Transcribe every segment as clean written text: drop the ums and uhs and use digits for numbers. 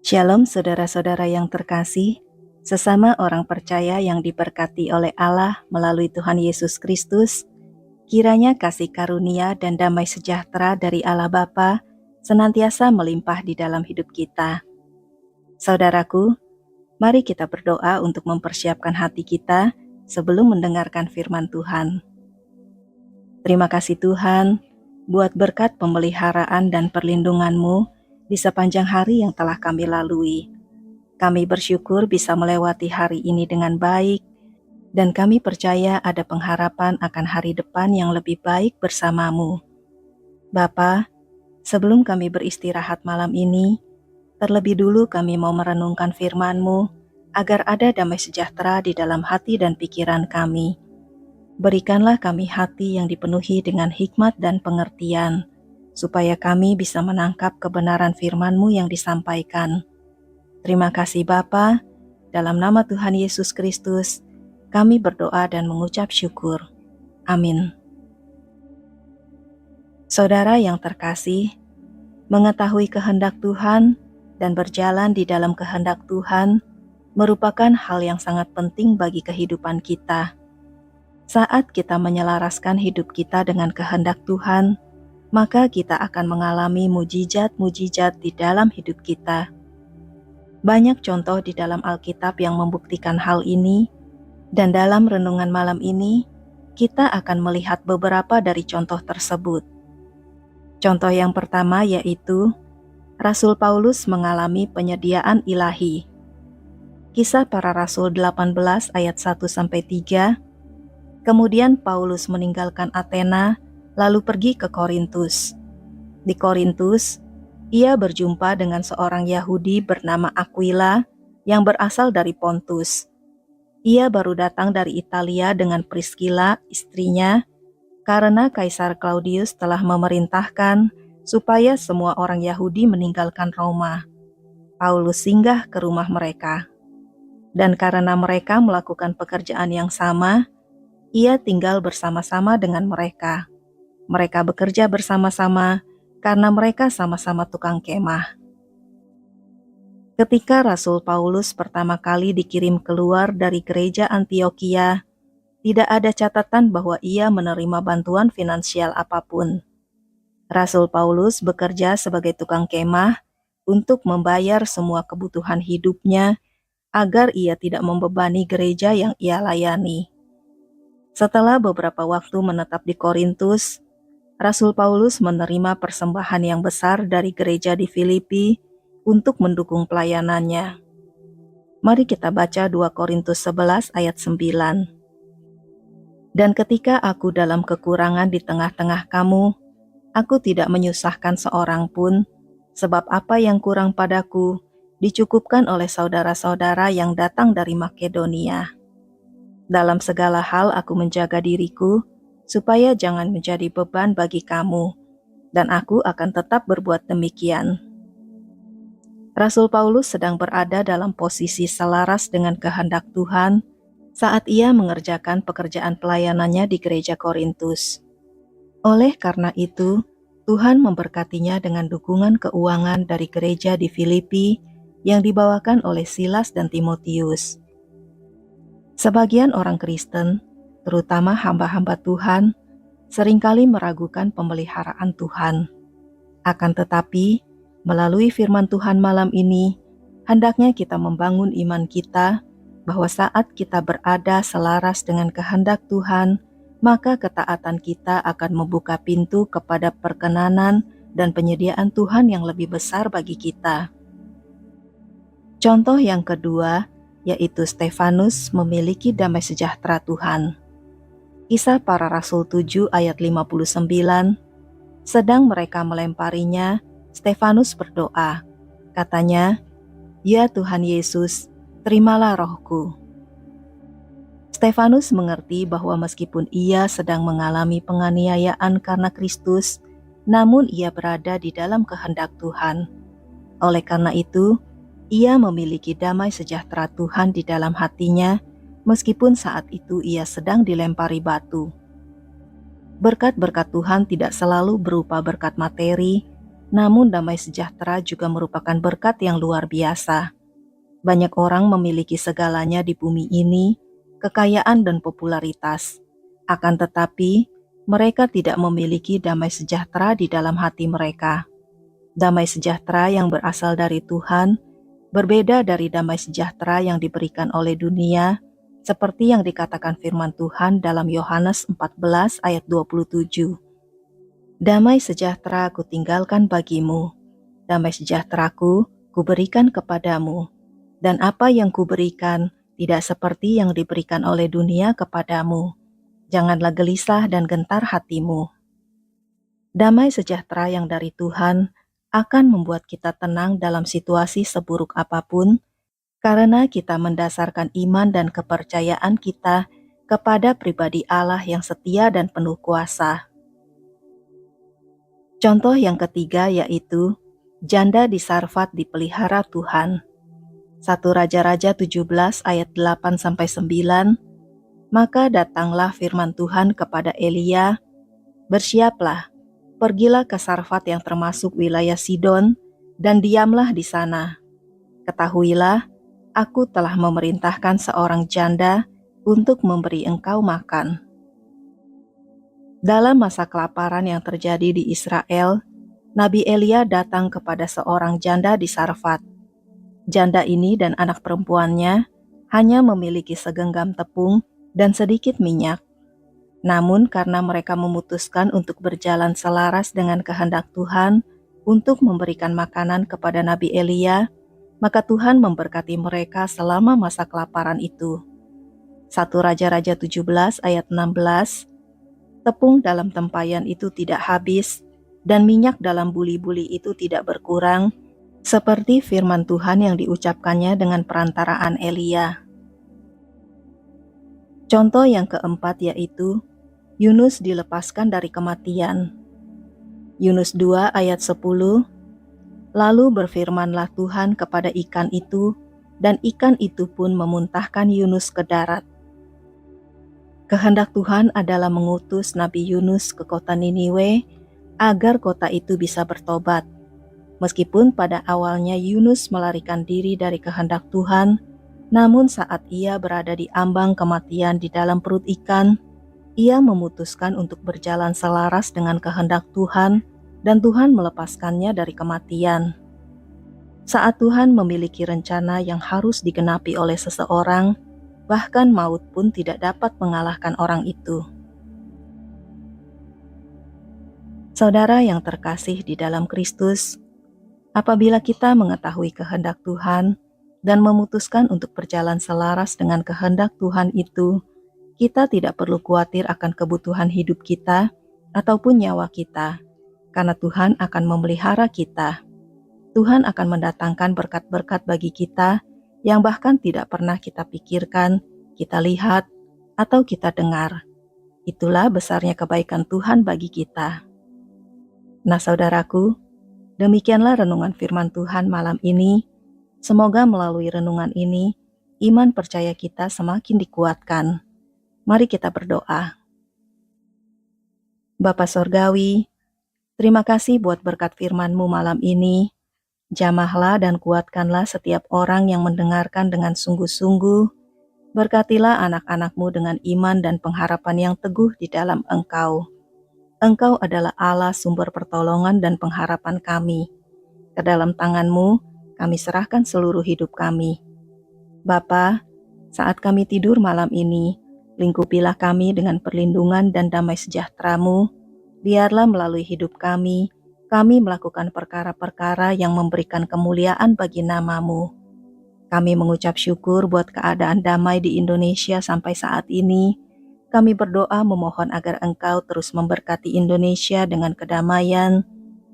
Shalom saudara-saudara yang terkasih, sesama orang percaya yang diberkati oleh Allah melalui Tuhan Yesus Kristus, kiranya kasih karunia dan damai sejahtera dari Allah Bapa senantiasa melimpah di dalam hidup kita. Saudaraku, mari kita berdoa untuk mempersiapkan hati kita sebelum mendengarkan firman Tuhan. Terima kasih Tuhan, buat berkat pemeliharaan dan perlindungan-Mu di sepanjang hari yang telah kami lalui. Kami bersyukur bisa melewati hari ini dengan baik, dan kami percaya ada pengharapan akan hari depan yang lebih baik bersama-Mu. Bapa, sebelum kami beristirahat malam ini, terlebih dulu kami mau merenungkan firman-Mu, agar ada damai sejahtera di dalam hati dan pikiran kami. Berikanlah kami hati yang dipenuhi dengan hikmat dan pengertian, supaya kami bisa menangkap kebenaran firman-Mu yang disampaikan. Terima kasih Bapa, dalam nama Tuhan Yesus Kristus, kami berdoa dan mengucap syukur. Amin. Saudara yang terkasih, mengetahui kehendak Tuhan dan berjalan di dalam kehendak Tuhan merupakan hal yang sangat penting bagi kehidupan kita. Saat kita menyelaraskan hidup kita dengan kehendak Tuhan, maka kita akan mengalami mujizat-mujizat di dalam hidup kita. Banyak contoh di dalam Alkitab yang membuktikan hal ini, dan dalam renungan malam ini, kita akan melihat beberapa dari contoh tersebut. Contoh yang pertama yaitu, Rasul Paulus mengalami penyediaan ilahi. Kisah Para Rasul 18 ayat 1-3. Kemudian Paulus meninggalkan Athena, lalu pergi ke Korintus. Di Korintus, ia berjumpa dengan seorang Yahudi bernama Aquila yang berasal dari Pontus. Ia baru datang dari Italia dengan Priscilla, istrinya, karena Kaisar Claudius telah memerintahkan supaya semua orang Yahudi meninggalkan Roma. Paulus singgah ke rumah mereka. Dan karena mereka melakukan pekerjaan yang sama, ia tinggal bersama-sama dengan mereka. Mereka bekerja bersama-sama karena mereka sama-sama tukang kemah. Ketika Rasul Paulus pertama kali dikirim keluar dari gereja Antiokhia, tidak ada catatan bahwa ia menerima bantuan finansial apapun. Rasul Paulus bekerja sebagai tukang kemah untuk membayar semua kebutuhan hidupnya agar ia tidak membebani gereja yang ia layani. Setelah beberapa waktu menetap di Korintus, Rasul Paulus menerima persembahan yang besar dari gereja di Filipi untuk mendukung pelayanannya. Mari kita baca 2 Korintus 11 ayat 9. Dan ketika aku dalam kekurangan di tengah-tengah kamu, aku tidak menyusahkan seorang pun, sebab apa yang kurang padaku dicukupkan oleh saudara-saudara yang datang dari Makedonia. Dalam segala hal aku menjaga diriku, supaya jangan menjadi beban bagi kamu, dan aku akan tetap berbuat demikian. Rasul Paulus sedang berada dalam posisi selaras dengan kehendak Tuhan saat ia mengerjakan pekerjaan pelayanannya di gereja Korintus. Oleh karena itu, Tuhan memberkatinya dengan dukungan keuangan dari gereja di Filipi yang dibawakan oleh Silas dan Timotius. Sebagian orang Kristen, terutama hamba-hamba Tuhan, seringkali meragukan pemeliharaan Tuhan. Akan tetapi, melalui firman Tuhan malam ini, hendaknya kita membangun iman kita bahwa saat kita berada selaras dengan kehendak Tuhan, maka ketaatan kita akan membuka pintu kepada perkenanan dan penyediaan Tuhan yang lebih besar bagi kita. Contoh yang kedua, yaitu Stefanus memiliki damai sejahtera Tuhan. Kisah Para Rasul 7 ayat 59, sedang mereka melemparinya, Stefanus berdoa. Katanya, "Ya Tuhan Yesus, terimalah rohku." Stefanus mengerti bahwa meskipun ia sedang mengalami penganiayaan karena Kristus, namun ia berada di dalam kehendak Tuhan. Oleh karena itu, ia memiliki damai sejahtera Tuhan di dalam hatinya, meskipun saat itu ia sedang dilempari batu. Berkat-berkat Tuhan tidak selalu berupa berkat materi, Namun damai sejahtera juga merupakan berkat yang luar biasa. Banyak orang memiliki segalanya di bumi ini, kekayaan dan popularitas. Akan tetapi, mereka tidak memiliki damai sejahtera di dalam hati mereka. Damai sejahtera yang berasal dari Tuhan berbeda dari damai sejahtera yang diberikan oleh dunia, seperti yang dikatakan firman Tuhan dalam Yohanes 14 ayat 27. Damai sejahtera ku tinggalkan bagimu, damai sejahteraku kuberikan kepadamu, dan apa yang kuberikan tidak seperti yang diberikan oleh dunia kepadamu. Janganlah gelisah dan gentar hatimu. Damai sejahtera yang dari Tuhan akan membuat kita tenang dalam situasi seburuk apapun, karena kita mendasarkan iman dan kepercayaan kita kepada pribadi Allah yang setia dan penuh kuasa. Contoh yang ketiga yaitu janda di Sarfat dipelihara Tuhan. 1 Raja-Raja 17 ayat 8-9. Maka datanglah firman Tuhan kepada Elia, "Bersiaplah, pergilah ke Sarfat yang termasuk wilayah Sidon, dan diamlah di sana. Ketahuilah, aku telah memerintahkan seorang janda untuk memberi engkau makan." Dalam masa kelaparan yang terjadi di Israel, Nabi Elia datang kepada seorang janda di Sarfat. Janda ini dan anak perempuannya hanya memiliki segenggam tepung dan sedikit minyak. Namun karena mereka memutuskan untuk berjalan selaras dengan kehendak Tuhan untuk memberikan makanan kepada Nabi Elia, maka Tuhan memberkati mereka selama masa kelaparan itu. 1 Raja-Raja 17 ayat 16. Tepung dalam tempayan itu tidak habis, dan minyak dalam buli-buli itu tidak berkurang, seperti firman Tuhan yang diucapkannya dengan perantaraan Elia. Contoh yang keempat yaitu Yunus dilepaskan dari kematian. Yunus 2 ayat 10. Lalu berfirmanlah Tuhan kepada ikan itu, dan ikan itu pun memuntahkan Yunus ke darat. Kehendak Tuhan adalah mengutus Nabi Yunus ke kota Niniwe agar kota itu bisa bertobat. Meskipun pada awalnya Yunus melarikan diri dari kehendak Tuhan, namun saat ia berada di ambang kematian di dalam perut ikan, ia memutuskan untuk berjalan selaras dengan kehendak Tuhan, dan Tuhan melepaskannya dari kematian. Saat Tuhan memiliki rencana yang harus digenapi oleh seseorang, bahkan maut pun tidak dapat mengalahkan orang itu. Saudara yang terkasih di dalam Kristus, apabila kita mengetahui kehendak Tuhan dan memutuskan untuk berjalan selaras dengan kehendak Tuhan itu, kita tidak perlu khawatir akan kebutuhan hidup kita ataupun nyawa kita, karena Tuhan akan memelihara kita. Tuhan akan mendatangkan berkat-berkat bagi kita yang bahkan tidak pernah kita pikirkan, kita lihat, atau kita dengar. Itulah besarnya kebaikan Tuhan bagi kita. Nah saudaraku, demikianlah renungan firman Tuhan malam ini. Semoga melalui renungan ini, iman percaya kita semakin dikuatkan. Mari kita berdoa. Bapa Sorgawi, terima kasih buat berkat firman-Mu malam ini. Jamahlah dan kuatkanlah setiap orang yang mendengarkan dengan sungguh-sungguh. Berkatilah anak-anak-Mu dengan iman dan pengharapan yang teguh di dalam Engkau. Engkau adalah Allah sumber pertolongan dan pengharapan kami. Ke dalam tangan-Mu, kami serahkan seluruh hidup kami. Bapa, saat kami tidur malam ini, lingkupilah kami dengan perlindungan dan damai sejahtera-Mu. Biarlah melalui hidup kami melakukan perkara-perkara yang memberikan kemuliaan bagi nama-Mu. Kami mengucap syukur buat keadaan damai di Indonesia sampai saat ini. Kami berdoa memohon agar Engkau terus memberkati Indonesia dengan kedamaian,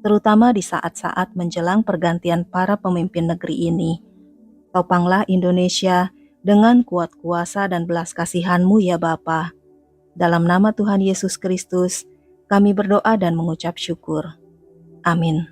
terutama di saat-saat menjelang pergantian para pemimpin negeri ini. Topanglah Indonesia dengan kuat kuasa dan belas kasihan-Mu ya Bapa. Dalam nama Tuhan Yesus Kristus, kami berdoa dan mengucap syukur. Amin.